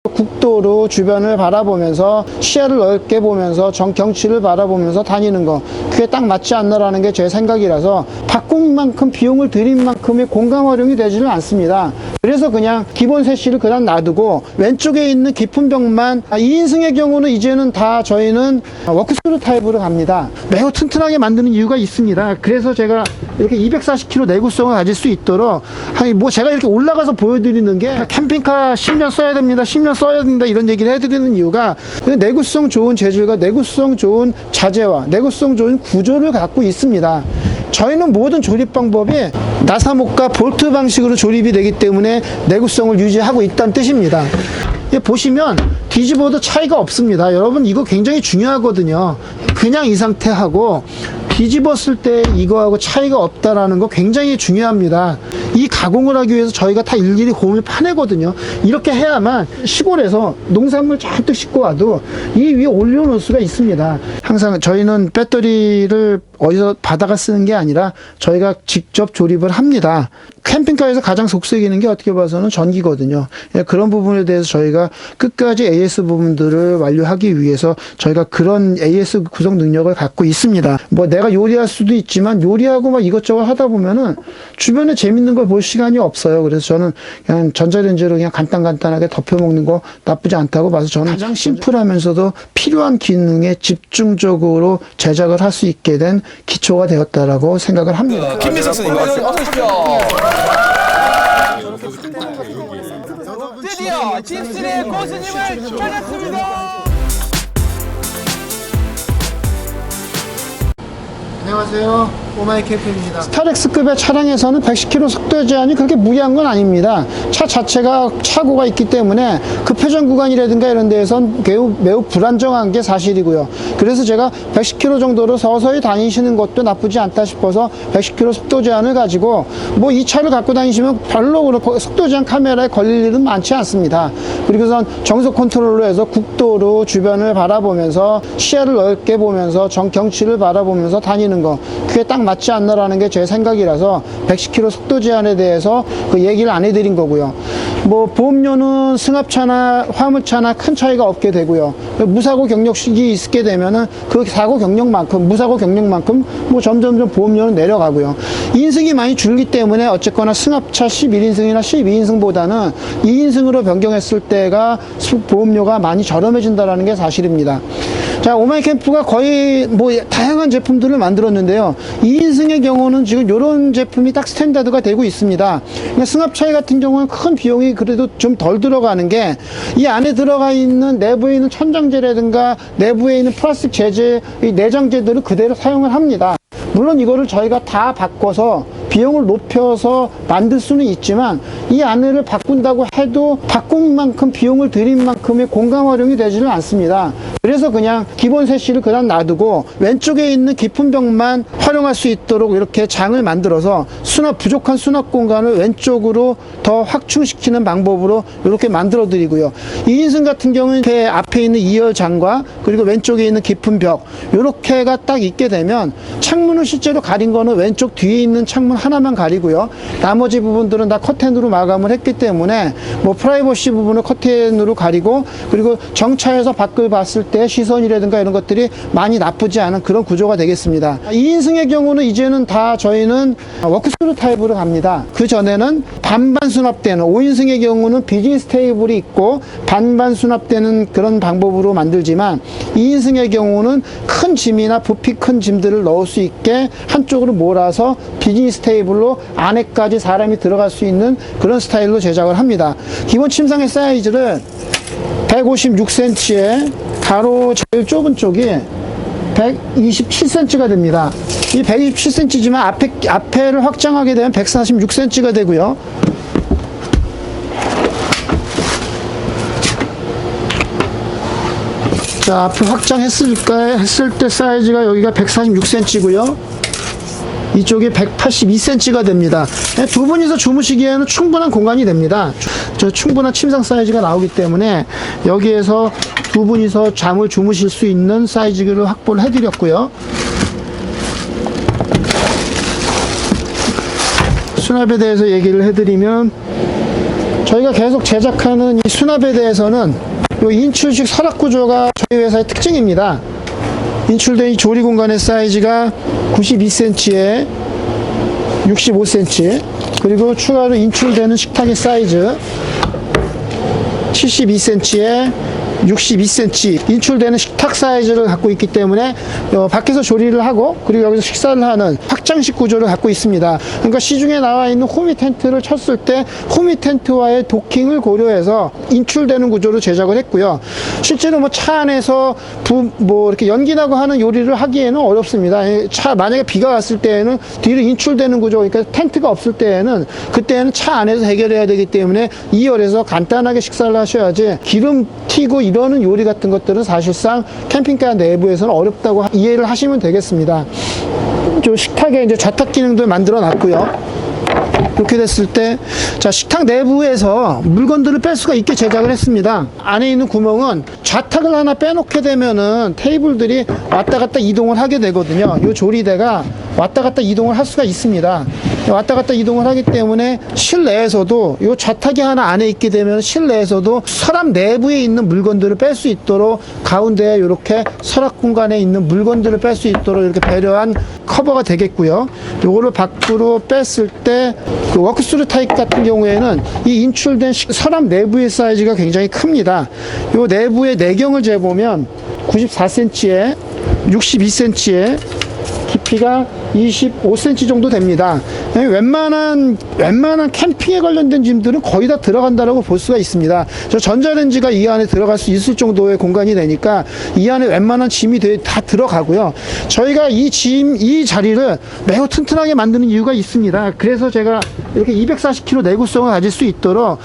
국도로 주변을 바라보면서 시야를 넓게 보면서 경치를 바라보면서 다니는 거, 그게 딱 맞지 않나라는 게 제 생각이라서 바꾼 만큼 비용을 들인 만큼의 공간 활용이 되지는 않습니다. 그래서 그냥 기본 세시를 그냥 놔두고 왼쪽에 있는 깊은 벽만 2인승의 경우는 이제는 다 저희는 워크스루 타입으로 갑니다. 매우 튼튼하게 만드는 이유가 있습니다. 그래서 제가 이렇게 240kg 내구성을 가질 수 있도록 뭐 제가 이렇게 올라가서 보여드리는 게 캠핑카 10년 써야 됩니다, 10년 써야 된다 이런 얘기를 해드리는 이유가 내구성 좋은 재질과 내구성 좋은 자재와 내구성 좋은 구조를 갖고 있습니다. 저희는 모든 조립 방법이 나사목과 볼트 방식으로 조립이 되기 때문에 내구성을 유지하고 있다는 뜻입니다. 보시면 뒤집어도 차이가 없습니다. 여러분 이거 굉장히 중요하거든요. 그냥 이 상태하고 뒤집었을 때 이거하고 차이가 없다라는 거 굉장히 중요합니다. 이 가공을 하기 위해서 저희가 다 일일이 곰을 파내거든요. 이렇게 해야만 시골에서 농산물 잔뜩 싣고 와도 이 위에 올려놓을 수가 있습니다. 항상 저희는 배터리를 어디서 받아가 쓰는 게 아니라 저희가 직접 조립을 합니다. 캠핑카에서 가장 속색이는 게 어떻게 봐서는 전기거든요. 그런 부분에 대해서 저희가 끝까지 AS 부분들을 완료하기 위해서 저희가 그런 AS 구성 능력을 갖고 있습니다. 뭐 내가 요리할 수도 있지만 요리하고 막 이것저것 하다 보면은 주변에 재밌는 걸 볼 시간이 없어요. 그래서 저는 그냥 전자레인지로 그냥 간단하게 덮여 먹는 거 나쁘지 않다고 봐서 저는 가장 심플하면서도 필요한 기능에 집중적으로 제작을 할 수 있게 된 기초가 되었다라고 생각을 합니다. 김민석 선생님 어서 오십시오. 드디어 집순의 고수님을 찾았습니다. 안녕하세요. 오마이 캠핑입니다. 스타렉스급의 차량에서는 110km 속도 제한이 그렇게 무리한 건 아닙니다. 차 자체가 차고가 있기 때문에 급회전 구간이라든가 이런 데에선 매우 불안정한 게 사실이고요. 그래서 제가 110km 정도로 서서히 다니시는 것도 나쁘지 않다 싶어서 110km 속도 제한을 가지고 뭐 이 차를 갖고 다니시면 별로 속도 제한 카메라에 걸릴 일은 많지 않습니다. 그리고선 정속 컨트롤로 해서 국도로 주변을 바라보면서 시야를 넓게 보면서 경치를 바라보면서 다니는 거, 그게 딱 맞지 않나라는 게 제 생각이라서 110km 속도 제한에 대해서 그 얘기를 안 해드린 거고요. 뭐 보험료는 승합차나 화물차나 큰 차이가 없게 되고요. 무사고 경력식이 있게 되면은 그 사고 경력만큼 무사고 경력만큼 뭐 점점점 보험료는 내려가고요. 2인승이 많이 줄기 때문에 어쨌거나 승합차 11인승이나 12인승보다는 2인승으로 변경했을 때가 보험료가 많이 저렴해진다는 게 사실입니다. 자, 오마이 캠프가 거의 뭐 다양한 제품들을 만들었는데요. 2인승의 경우는 지금 이런 제품이 딱 스탠다드가 되고 있습니다. 그러니까 승합차이 같은 경우는 큰 비용이 그래도 좀 덜 들어가는 게 이 안에 들어가 있는 내부에 있는 천장재라든가 내부에 있는 플라스틱 재질, 이 내장재들을 그대로 사용을 합니다. 물론 이거를 저희가 다 바꿔서 비용을 높여서 만들 수는 있지만 이 안을 바꾼다고 해도 바꾼 만큼 비용을 들인 만큼의 공간 활용이 되지는 않습니다. 그래서 그냥 기본 세시를 그냥 놔두고 왼쪽에 있는 깊은 벽만 활용할 수 있도록 이렇게 장을 만들어서 부족한 수납 공간을 왼쪽으로 더 확충시키는 방법으로 이렇게 만들어 드리고요. 2인승 같은 경우는 이렇게 앞에 있는 2열 장과 그리고 왼쪽에 있는 깊은 벽, 이렇게가 딱 있게 되면 창문을 실제로 가린 거는 왼쪽 뒤에 있는 창문 하나만 가리고요. 나머지 부분들은 다 커튼으로 마감을 했기 때문에 뭐 프라이버시 부분을 커튼으로 가리고, 그리고 정차해서 밖을 봤을 때 시선이라든가 이런 것들이 많이 나쁘지 않은 그런 구조가 되겠습니다. 2인승의 경우는 이제는 다 저희는 워크스루 타입으로 갑니다. 그 전에는 반반 수납되는, 5인승의 경우는 비즈니스 테이블이 있고 반반 수납되는 그런 방법으로 만들지만 2인승의 경우는 큰 짐이나 부피 큰 짐들을 넣을 수 있게 한쪽으로 몰아서 비즈니스 테이블로 안에까지 사람이 들어갈 수 있는 그런 스타일로 제작을 합니다. 기본 침상의 사이즈를 156cm에 가로 제일 좁은 쪽이 127cm가 됩니다. 이 127cm지만 앞에를 확장하게 되면 146cm가 되고요. 자, 앞을 확장했을 때 사이즈가 여기가 146cm고요. 이쪽이 182cm가 됩니다. 두 분이서 주무시기에는 충분한 공간이 됩니다. 충분한 침상 사이즈가 나오기 때문에 여기에서 두 분이서 잠을 주무실 수 있는 사이즈를 확보를 해드렸고요. 수납에 대해서 얘기를 해드리면 저희가 계속 제작하는 이 수납에 대해서는 이 인출식 서랍 구조가 저희 회사의 특징입니다. 인출된 이 조리 공간의 사이즈가 92cm에 65cm, 그리고 추가로 인출되는 식탁의 사이즈 72cm에 62cm 인출되는 식탁 사이즈를 갖고 있기 때문에 밖에서 조리를 하고 그리고 여기서 식사를 하는 확장식 구조를 갖고 있습니다. 그러니까 시중에 나와 있는 호미 텐트를 쳤을 때 호미 텐트와의 도킹을 고려해서 인출되는 구조로 제작을 했고요. 실제로 뭐 차 안에서 이렇게 연기 나고 하는 요리를 하기에는 어렵습니다. 만약에 비가 왔을 때에는 뒤로 인출되는 구조, 그러니까 텐트가 없을 때에는 그때는 차 안에서 해결해야 되기 때문에 2열에서 간단하게 식사를 하셔야지 기름 튀고 이러는 요리 같은 것들은 사실상 캠핑카 내부에서는 어렵다고 이해를 하시면 되겠습니다. 저 식탁에 이제 좌탁 기능도 만들어 놨고요. 이렇게 됐을 때, 자, 식탁 내부에서 물건들을 뺄 수가 있게 제작을 했습니다. 안에 있는 구멍은 좌탁을 하나 빼놓게 되면은 테이블들이 왔다 갔다 이동을 하게 되거든요. 이 조리대가 왔다 갔다 이동을 할 수가 있습니다. 왔다 갔다 이동을 하기 때문에 실내에서도 이 좌탁이 하나 안에 있게 되면 실내에서도 서랍 내부에 있는 물건들을 뺄 수 있도록 가운데에 이렇게 서랍 공간에 있는 물건들을 뺄 수 있도록 이렇게 배려한 커버가 되겠고요. 요거를 밖으로 뺐을 때 그 워크스루 타입 같은 경우에는 이 인출된 서랍 내부의 사이즈가 굉장히 큽니다. 요 내부의 내경을 재보면 94cm에 62cm에 깊이가 25cm 정도 됩니다. 웬만한 캠핑에 관련된 짐들은 거의 다 들어간다라고 볼 수가 있습니다. 저 전자레인지가 이 안에 들어갈 수 있을 정도의 공간이 되니까 이 안에 웬만한 짐이 다 들어가고요. 저희가 이 자리를 매우 튼튼하게 만드는 이유가 있습니다. 그래서 제가 이렇게 240kg 내구성을 가질 수 있도록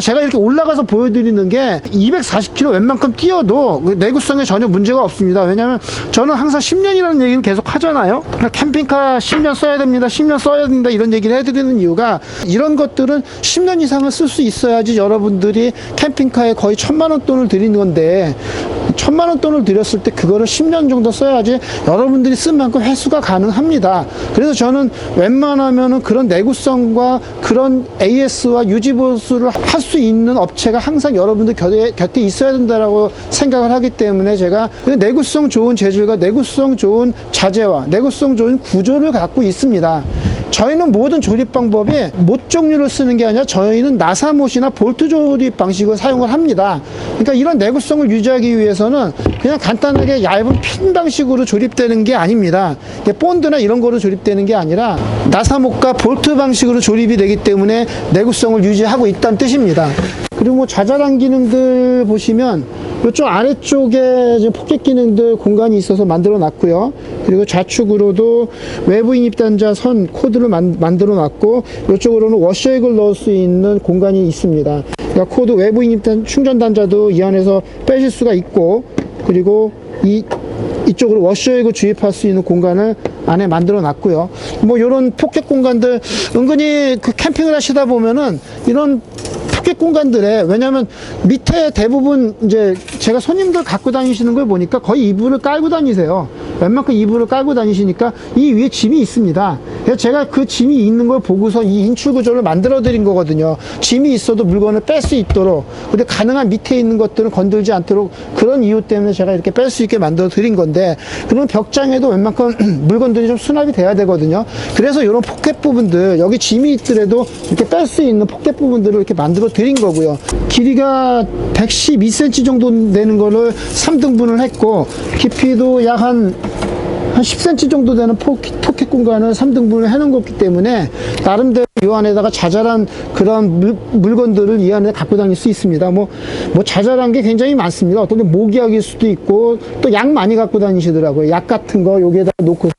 제가 이렇게 올라가서 보여드리는 게 240kg 웬만큼 뛰어도 내구성에 전혀 문제가 없습니다. 왜냐하면 저는 항상 10년이라는 얘기를 계속 하잖아요. 캠핑카 10년 써야 됩니다. 10년 써야 된다. 이런 얘기를 해드리는 이유가 이런 것들은 10년 이상을 쓸 수 있어야지 여러분들이 캠핑카에 거의 1000만원 돈을 들이는 건데 1000만원 돈을 들였을 때 그거를 10년 정도 써야지 여러분들이 쓴 만큼 회수가 가능합니다. 그래서 저는 웬만하면은 그런 내구성과 그런 AS와 유지보수를 할 수 있는 업체가 항상 여러분들 곁에 있어야 된다라고 생각을 하기 때문에 제가 내구성 좋은 재질과 내구성 좋은 자재와 내구성 좋은 구조를 갖고 있습니다. 저희는 모든 조립 방법이 못 종류를 쓰는 게 아니라 저희는 나사못이나 볼트 조립 방식을 사용을 합니다. 그러니까 이런 내구성을 유지하기 위해서는 그냥 간단하게 얇은 핀 방식으로 조립되는 게 아닙니다. 본드나 이런 거로 조립되는 게 아니라 나사못과 볼트 방식으로 조립이 되기 때문에 내구성을 유지하고 있다는 뜻입니다. 그리고 뭐 자잘한 기능들 보시면 이쪽 아래쪽에 이제 포켓 기능들 공간이 있어서 만들어 놨고요. 그리고 좌측으로도 외부 인입 단자 선 코드를 만들어 놨고 이쪽으로는 워셔액을 넣을 수 있는 공간이 있습니다. 그러니까 코드 외부 인입 충전 단자도 이 안에서 빼실 수가 있고, 그리고 이쪽으로 워셔액을 주입할 수 있는 공간을 안에 만들어 놨고요. 뭐 이런 포켓 공간들 은근히 그 캠핑을 하시다 보면은 이런 포켓 공간들에, 왜냐면 밑에 대부분 이제 제가 손님들 갖고 다니시는 걸 보니까 거의 이불을 깔고 다니세요. 웬만큼 이불을 깔고 다니시니까 이 위에 짐이 있습니다. 그래서 제가 그 짐이 있는 걸 보고서 이 인출 구조를 만들어 드린 거거든요. 짐이 있어도 물건을 뺄 수 있도록. 근데 가능한 밑에 있는 것들은 건들지 않도록, 그런 이유 때문에 제가 이렇게 뺄 수 있게 만들어 드린 건데, 그런 벽장에도 웬만큼 물건들이 좀 수납이 돼야 되거든요. 그래서 이런 포켓 부분들, 여기 짐이 있더라도 이렇게 뺄 수 있는 포켓 부분들을 이렇게 만들어 드린 거고요. 길이가 112cm 정도 되는 거를 3등분을 했고, 깊이도 약 한 10cm 정도 되는 포켓 공간을 3등분을 해놓은 거기 때문에 나름대로 이 안에다가 자잘한 그런 물건들을 이 안에 갖고 다닐 수 있습니다. 뭐 자잘한 게 굉장히 많습니다. 어떤 게 모기약일 수도 있고, 또 약 많이 갖고 다니시더라고요. 약 같은 거 여기에다 놓고선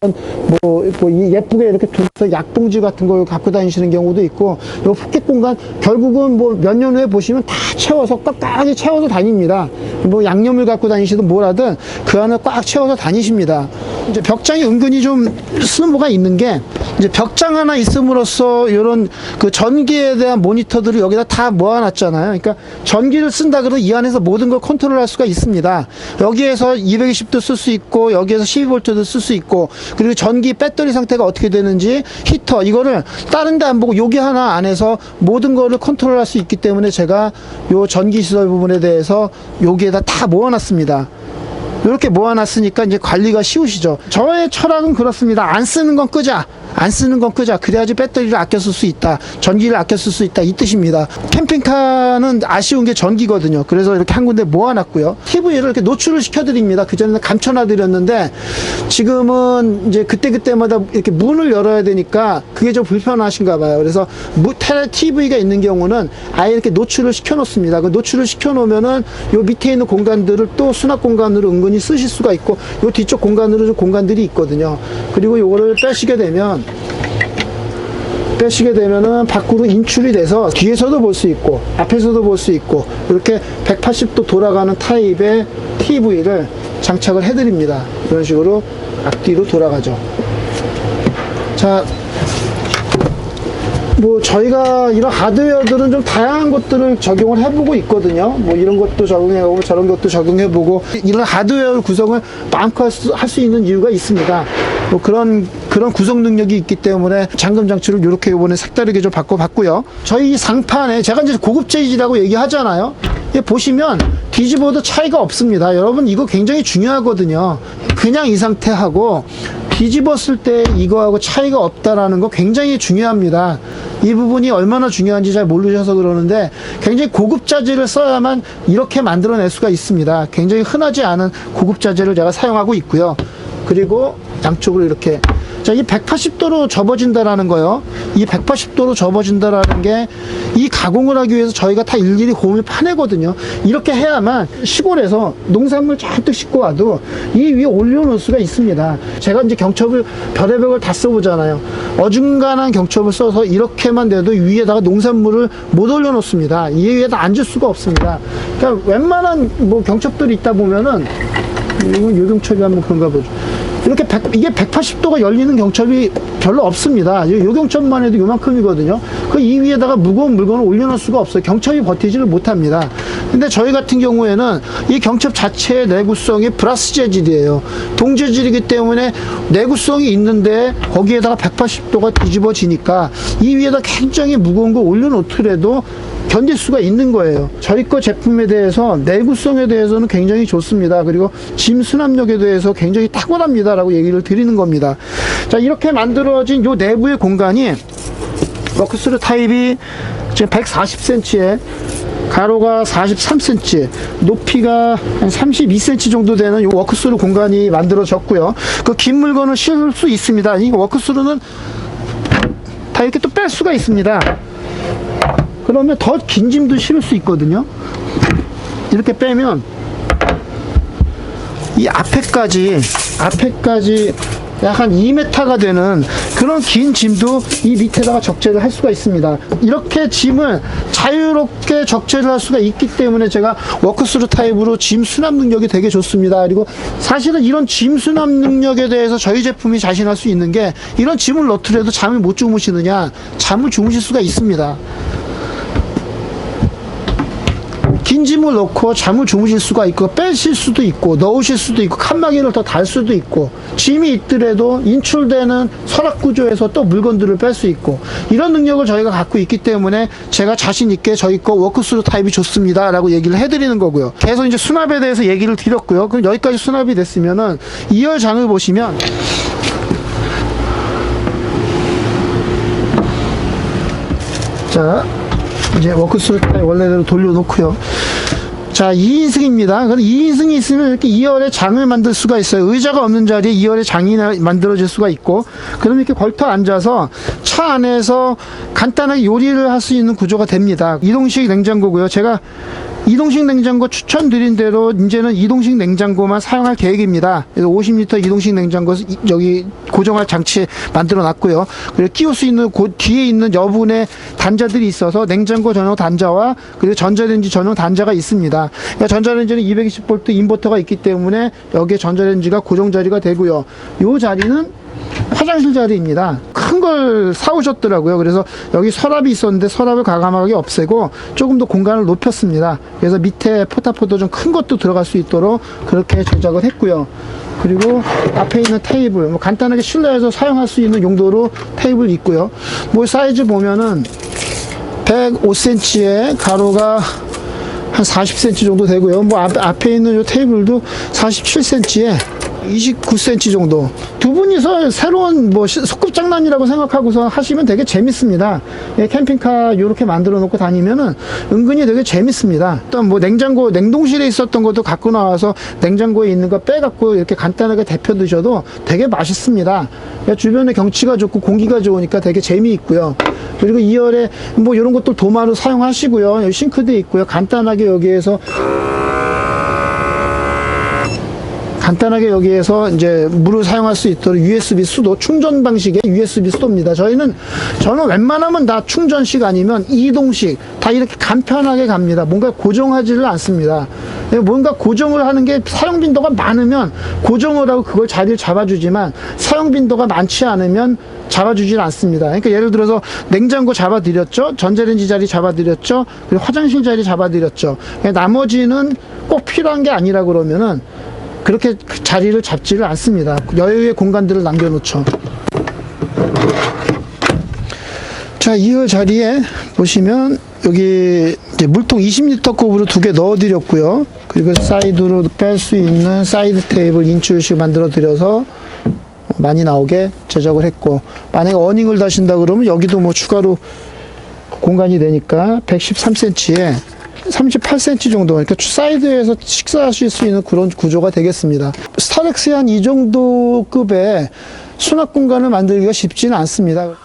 예쁘게 이렇게 둘러서 약봉지 같은 걸 갖고 다니시는 경우도 있고, 요 포켓 공간 결국은 뭐 몇 년 후에 보시면 다 채워서 꽉꽉 채워서 다닙니다. 뭐 양념을 갖고 다니시든 뭐라든 그 안을 꽉 채워서 다니십니다. 이제 벽장이 은근히 좀 쓸모가 있는 게 이제 벽장 하나 있음으로써 이런 그 전기에 대한 모니터들을 여기다 다 모아놨잖아요. 그러니까 전기를 쓴다 그러면 이 안에서 모든 걸 컨트롤할 수가 있습니다. 여기에서 220도 쓸 수 있고 여기에서 12V도 쓸 수 있고 그리고 전기 배터리 상태가 어떻게 되는지 히터 이거를 다른 데 안 보고 여기 하나 안에서 모든 거를 컨트롤할 수 있기 때문에 제가 요 전기 시설 부분에 대해서 여기에다 다 모아놨습니다. 이렇게 모아놨으니까 이제 관리가 쉬우시죠. 저의 철학은 그렇습니다. 안 쓰는 건 끄자. 안 쓰는 건 끄자. 그래야지 배터리를 아껴 쓸 수 있다. 전기를 아껴 쓸 수 있다. 이 뜻입니다. 캠핑카는 아쉬운 게 전기거든요. 그래서 이렇게 한 군데 모아놨고요. TV를 이렇게 노출을 시켜드립니다. 그전에는 감춰놔드렸는데 지금은 이제 그때그때마다 이렇게 문을 열어야 되니까 그게 좀 불편하신가 봐요. 그래서 TV가 있는 경우는 아예 이렇게 노출을 시켜놓습니다. 그 노출을 시켜놓으면은 요 밑에 있는 공간들을 또 수납 공간으로 은근히 쓰실 수가 있고 요 뒤쪽 공간으로 좀 공간들이 있거든요. 그리고 요거를 빼시게 되면은 밖으로 인출이 돼서 뒤에서도 볼 수 있고 앞에서도 볼 수 있고 이렇게 180도 돌아가는 타입의 TV를 장착을 해드립니다. 이런 식으로 앞뒤로 돌아가죠. 자, 뭐 저희가 이런 하드웨어들은 좀 다양한 것들을 적용을 해보고 있거든요. 뭐 이런 것도 적용해보고 저런 것도 적용해보고 이런 하드웨어 구성을 마음껏 할 수 있는 이유가 있습니다. 뭐 그런 구성 능력이 있기 때문에 잠금 장치를 이렇게 이번에 색다르게 좀 바꿔봤고요. 저희 상판에 제가 이제 고급 재질이라고 얘기하잖아요. 보시면 뒤집어도 차이가 없습니다. 여러분 이거 굉장히 중요하거든요. 그냥 이 상태하고 뒤집었을 때 이거하고 차이가 없다라는 거 굉장히 중요합니다. 이 부분이 얼마나 중요한지 잘 모르셔서 그러는데 굉장히 고급 자재를 써야만 이렇게 만들어낼 수가 있습니다. 굉장히 흔하지 않은 고급 자재를 제가 사용하고 있고요. 그리고 양쪽으로 이렇게 자, 이 180도로 접어진다라는 거요. 이 180도로 접어진다라는 게 이 가공을 하기 위해서 저희가 다 일일이 곰을 파내거든요. 이렇게 해야만 시골에서 농산물 잔뜩 싣고 와도 이 위에 올려놓을 수가 있습니다. 제가 이제 경첩을 별의별 걸 다 써보잖아요. 어중간한 경첩을 써서 이렇게만 돼도 위에다가 농산물을 못 올려놓습니다. 이 위에다 앉을 수가 없습니다. 그러니까 웬만한 뭐 경첩들이 있다 보면은 이건 요경첩이 한번 그런가 보죠. 이렇게 이게 180도가 열리는 경첩이 별로 없습니다. 요 경첩만 해도 요만큼이거든요. 그 이 위에다가 무거운 물건을 올려놓을 수가 없어요. 경첩이 버티지를 못합니다. 근데 저희 같은 경우에는 이 경첩 자체의 내구성이 브라스 재질이에요. 동재질이기 때문에 내구성이 있는데 거기에다가 180도가 뒤집어지니까 이 위에다 굉장히 무거운 거 올려놓더라도 견딜 수가 있는 거예요. 저희 거 제품에 대해서 내구성에 대해서는 굉장히 좋습니다. 그리고 짐 수납력에 대해서 굉장히 탁월합니다 라고 얘기를 드리는 겁니다. 자, 이렇게 만들어진 요 내부의 공간이 워크스루 타입이 지금 140cm에 가로가 43cm, 높이가 한 32cm 정도 되는 이 워크스루 공간이 만들어졌고요. 그 긴 물건을 실을 수 있습니다. 이 워크스루는 다 이렇게 또 뺄 수가 있습니다. 그러면 더 긴 짐도 실을 수 있거든요. 이렇게 빼면 이 앞에까지 약 한 2m가 되는 그런 긴 짐도 이 밑에다가 적재를 할 수가 있습니다. 이렇게 짐을 자유롭게 적재를 할 수가 있기 때문에 제가 워크스루 타입으로 짐 수납 능력이 되게 좋습니다. 그리고 사실은 이런 짐 수납 능력에 대해서 저희 제품이 자신할 수 있는 게 이런 짐을 넣더라도 잠을 못 주무시느냐? 잠을 주무실 수가 있습니다. 긴 짐을 넣고 잠을 주무실 수가 있고 빼실 수도 있고 넣으실 수도 있고 칸막이를 더 달 수도 있고 짐이 있더라도 인출되는 서랍 구조에서 또 물건들을 뺄 수 있고 이런 능력을 저희가 갖고 있기 때문에 제가 자신 있게 저희 거 워크스루 타입이 좋습니다 라고 얘기를 해드리는 거고요. 계속 이제 수납에 대해서 얘기를 드렸고요. 그럼 여기까지 수납이 됐으면은 2열 장을 보시면 자 이제 워크스루 타입 원래대로 돌려놓고요. 자, 2인승입니다. 그럼 2인승이 있으면 이렇게 2열에 장을 만들 수가 있어요. 의자가 없는 자리에 2열에 장이 만들어질 수가 있고, 그럼 이렇게 걸터 앉아서 차 안에서 간단하게 요리를 할 수 있는 구조가 됩니다. 이동식 냉장고고요. 제가 이동식 냉장고 추천드린 대로 이제는 이동식 냉장고만 사용할 계획입니다. 그래서 50리터 이동식 냉장고 여기 고정할 장치 만들어 놨고요. 그리고 끼울 수 있는 뒤에 있는 여분의 단자들이 있어서 냉장고 전용 단자와 그리고 전자레인지 전용 단자가 있습니다. 그러니까 전자레인지는 220V 인버터가 있기 때문에 여기에 전자레인지가 고정 자리가 되고요. 이 자리는 화장실 자리입니다. 큰 걸 사오셨더라고요. 그래서 여기 서랍이 있었는데 서랍을 과감하게 없애고 조금 더 공간을 높였습니다. 그래서 밑에 포타포도 좀 큰 것도 들어갈 수 있도록 그렇게 제작을 했고요. 그리고 앞에 있는 테이블, 뭐 간단하게 실내에서 사용할 수 있는 용도로 테이블 있고요. 뭐 사이즈 보면은 105cm에 가로가 한 40cm 정도 되고요. 뭐 앞에 있는 이 테이블도 47cm에 29cm 정도. 두 분이서 새로운 뭐 소꿉장난이라고 생각하고서 하시면 되게 재밌습니다. 예, 캠핑카 이렇게 만들어 놓고 다니면은 은근히 되게 재밌습니다. 일단 뭐 냉동실에 있었던 것도 갖고 나와서 냉장고에 있는 거 빼갖고 이렇게 간단하게 데펴 드셔도 되게 맛있습니다. 예, 주변에 경치가 좋고 공기가 좋으니까 되게 재미있고요. 그리고 2열에 뭐 이런 것도 도마로 사용하시고요. 여기 싱크대 있고요. 간단하게 여기에서 이제 물을 사용할 수 있도록 USB 수도, 충전 방식의 USB 수도입니다. 저는 웬만하면 다 충전식 아니면 이동식 다 이렇게 간편하게 갑니다. 뭔가 고정하지를 않습니다. 뭔가 고정을 하는 게 사용 빈도가 많으면 고정을 하고 그걸 자리를 잡아주지만 사용 빈도가 많지 않으면 잡아주질 않습니다. 그러니까 예를 들어서 냉장고 잡아드렸죠, 전자레인지 자리 잡아드렸죠, 그리고 화장실 자리 잡아드렸죠. 나머지는 꼭 필요한 게 아니라 그러면은 그렇게 자리를 잡지를 않습니다. 여유의 공간들을 남겨놓죠. 자, 2열 자리에 보시면 여기 이제 물통 20리터 컵으로 2개 넣어드렸고요. 그리고 사이드로 뺄 수 있는 사이드 테이블 인출식 만들어 드려서 많이 나오게 제작을 했고, 만약에 어닝을 다신다 그러면 여기도 뭐 추가로 공간이 되니까 113cm에 38cm 정도, 그러니까 사이드에서 식사하실 수 있는 그런 구조가 되겠습니다. 스타렉스의 한 이 정도 급의 수납 공간을 만들기가 쉽지는 않습니다.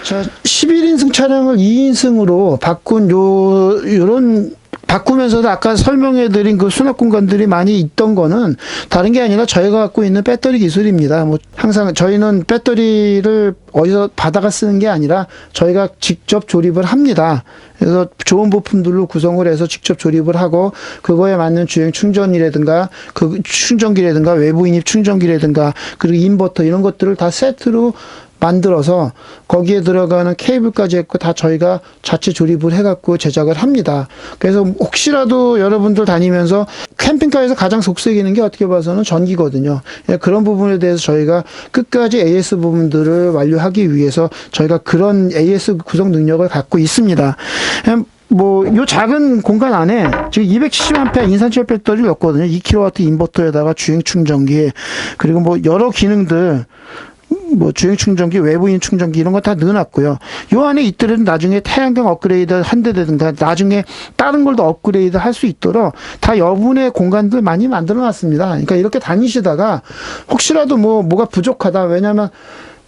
자, 11인승 차량을 2인승으로 바꾼 요런 바꾸면서도 아까 설명해드린 그 수납 공간들이 많이 있던 거는 다른 게 아니라 저희가 갖고 있는 배터리 기술입니다. 뭐 항상 저희는 배터리를 어디서 받아가 쓰는 게 아니라 저희가 직접 조립을 합니다. 그래서 좋은 부품들로 구성을 해서 직접 조립을 하고 그거에 맞는 주행 충전이라든가 그 충전기라든가 외부 인입 충전기라든가 그리고 인버터 이런 것들을 다 세트로 만들어서 거기에 들어가는 케이블까지 했고 다 저희가 자체 조립을 해갖고 제작을 합니다. 그래서 혹시라도 여러분들 다니면서 캠핑카에서 가장 속색이는 게 어떻게 봐서는 전기거든요. 그런 부분에 대해서 저희가 끝까지 AS 부분들을 완료하기 위해서 저희가 그런 AS 구성 능력을 갖고 있습니다. 뭐, 요 작은 공간 안에 지금 270A 인산철 배터리를 넣었거든요. 2kW 인버터에다가 주행 충전기, 그리고 뭐 여러 기능들, 뭐 주행 충전기, 외부인 충전기 이런 거 다 넣어놨고요. 요 안에 있더라도 나중에 태양광 업그레이드 한다든가 나중에 다른 걸 더 업그레이드 할 수 있도록 다 여분의 공간들 많이 만들어 놨습니다. 그러니까 이렇게 다니시다가 혹시라도 뭐가 부족하다. 왜냐면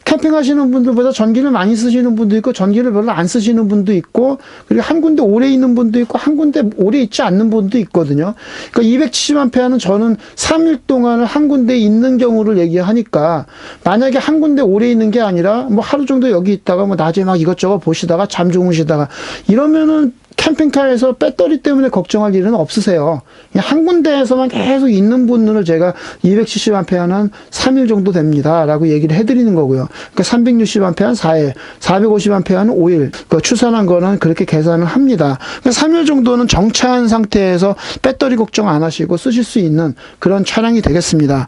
캠핑하시는 분들보다 전기를 많이 쓰시는 분도 있고 전기를 별로 안 쓰시는 분도 있고 그리고 한 군데 오래 있는 분도 있고 한 군데 오래 있지 않는 분도 있거든요. 그러니까 270A는 저는 3일 동안을 한 군데 있는 경우를 얘기하니까 만약에 한 군데 오래 있는 게 아니라 뭐 하루 정도 여기 있다가 뭐 낮에 막 이것저것 보시다가 잠 주무시다가 이러면은 캠핑카에서 배터리 때문에 걱정할 일은 없으세요. 그냥 한 군데에서만 계속 있는 분들을 제가 270A는 3일 정도 됩니다. 라고 얘기를 해드리는 거고요. 그러니까 360A는 4일, 450A는 5일. 그 추산한 거는 그렇게 계산을 합니다. 그러니까 3일 정도는 정차한 상태에서 배터리 걱정 안 하시고 쓰실 수 있는 그런 차량이 되겠습니다.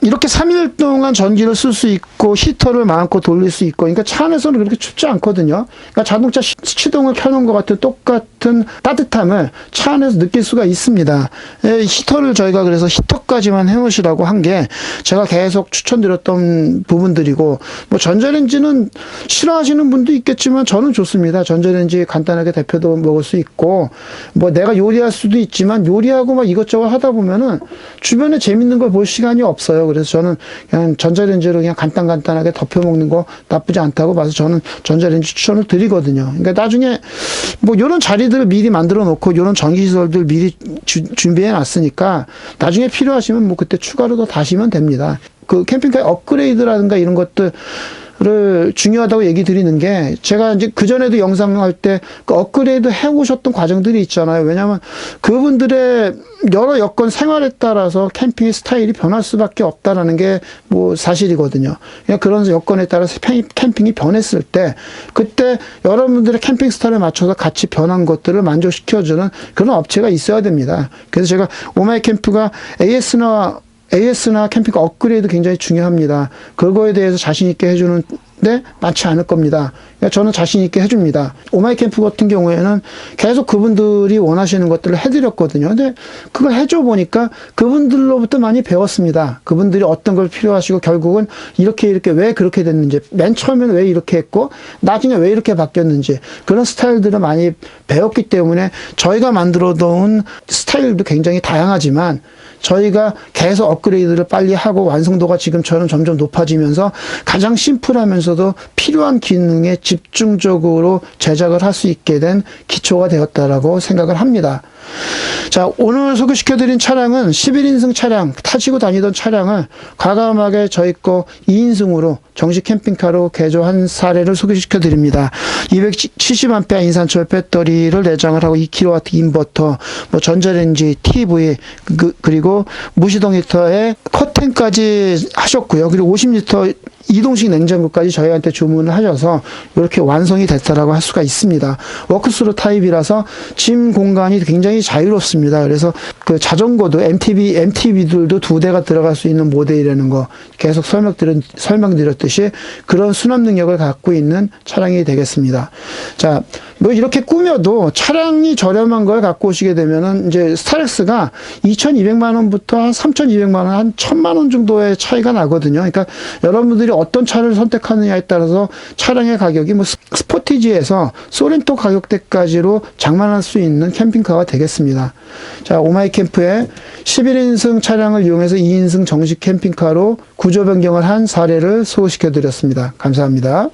이렇게 3일 동안 전기를 쓸 수 있고 히터를 마음껏 돌릴 수 있고, 그러니까 차 안에서는 그렇게 춥지 않거든요. 그러니까 자동차 시동을 켜놓은 것 같은 똑같은 따뜻함을 차 안에서 느낄 수가 있습니다. 히터를 저희가 그래서 히터까지만 해놓으시라고 한 게 제가 계속 추천드렸던 부분들이고, 뭐 전자레인지는 싫어하시는 분도 있겠지만 저는 좋습니다. 전자레인지 간단하게 데펴도 먹을 수 있고, 뭐 내가 요리할 수도 있지만 요리하고 막 이것저것 하다 보면은 주변에 재밌는 걸 볼 시간이 없어요. 그래서 저는 그냥 전자레인지로 그냥 간단하게 덮여 먹는 거 나쁘지 않다고 봐서 저는 전자레인지 추천을 드리거든요. 그러니까 나중에 뭐 이런 자리 자리들을 미리 만들어 놓고 이런 전기시설들 미리 준비해 놨으니까 나중에 필요하시면 뭐 그때 추가로 더 다시면 됩니다. 그 캠핑카의 업그레이드라든가 이런 것들을 중요하다고 얘기 드리는 게, 제가 이제 그전에도 영상할 때 그 업그레이드 해 오셨던 과정들이 있잖아요. 왜냐하면 그분들의 여러 여건 생활에 따라서 캠핑의 스타일이 변할 수밖에 없다라는 게 뭐 사실이거든요. 그러니까 그런 여건에 따라서 캠핑이 변했을 때, 그때 여러분들의 캠핑 스타일에 맞춰서 같이 변한 것들을 만족시켜주는 그런 업체가 있어야 됩니다. 그래서 제가 오마이 캠프가 AS나 캠핑카 업그레이드 굉장히 중요합니다. 그거에 대해서 자신 있게 해주는데 많지 않을 겁니다. 그러니까 저는 자신 있게 해줍니다. 오마이 캠프 같은 경우에는 계속 그분들이 원하시는 것들을 해드렸거든요. 근데 그걸 해줘 보니까 그분들로부터 많이 배웠습니다. 그분들이 어떤 걸 필요하시고 결국은 이렇게 왜 그렇게 됐는지, 맨 처음에는 왜 이렇게 했고 나중에 왜 이렇게 바뀌었는지, 그런 스타일들을 많이 배웠기 때문에 저희가 만들어 놓은 스타일도 굉장히 다양하지만 저희가 계속 업그레이드를 빨리 하고 완성도가 지금처럼 점점 높아지면서 가장 심플하면서도 필요한 기능에 집중적으로 제작을 할 수 있게 된 기초가 되었다라고 생각을 합니다. 자, 오늘 소개시켜드린 차량은 11인승 차량, 타시고 다니던 차량을 과감하게 저희 거 2인승으로 정식 캠핑카로 개조한 사례를 소개시켜드립니다. 270A 인산철 배터리를 내장을 하고 2kW 인버터, 뭐 전자레인지, TV, 그리고 무시동 히터에 커튼까지 하셨고요. 그리고 50리터 이동식 냉장고까지 저희한테 주문을 하셔서 이렇게 완성이 됐다라고 할 수가 있습니다. 워크스루 타입이라서 짐 공간이 굉장히 자유롭습니다. 그래서 그 자전거도 MTB들도 2대가 들어갈 수 있는 모델이라는 거 계속 설명드렸듯이 그런 수납 능력을 갖고 있는 차량이 되겠습니다. 자, 뭐 이렇게 꾸며도 차량이 저렴한 걸 갖고 오시게 되면은 이제 스타렉스가 2,200만 원부터 한 3,200만 원, 한 1,000만 원 정도의 차이가 나거든요. 그러니까 여러분들이 어떤 차를 선택하느냐에 따라서 차량의 가격이 뭐 스포티지에서 소렌토 가격대까지로 장만할 수 있는 캠핑카가 되겠습니다. 자, 오마이 캠프의 11인승 차량을 이용해서 2인승 정식 캠핑카로 구조 변경을 한 사례를 소개시켜 드렸습니다. 감사합니다.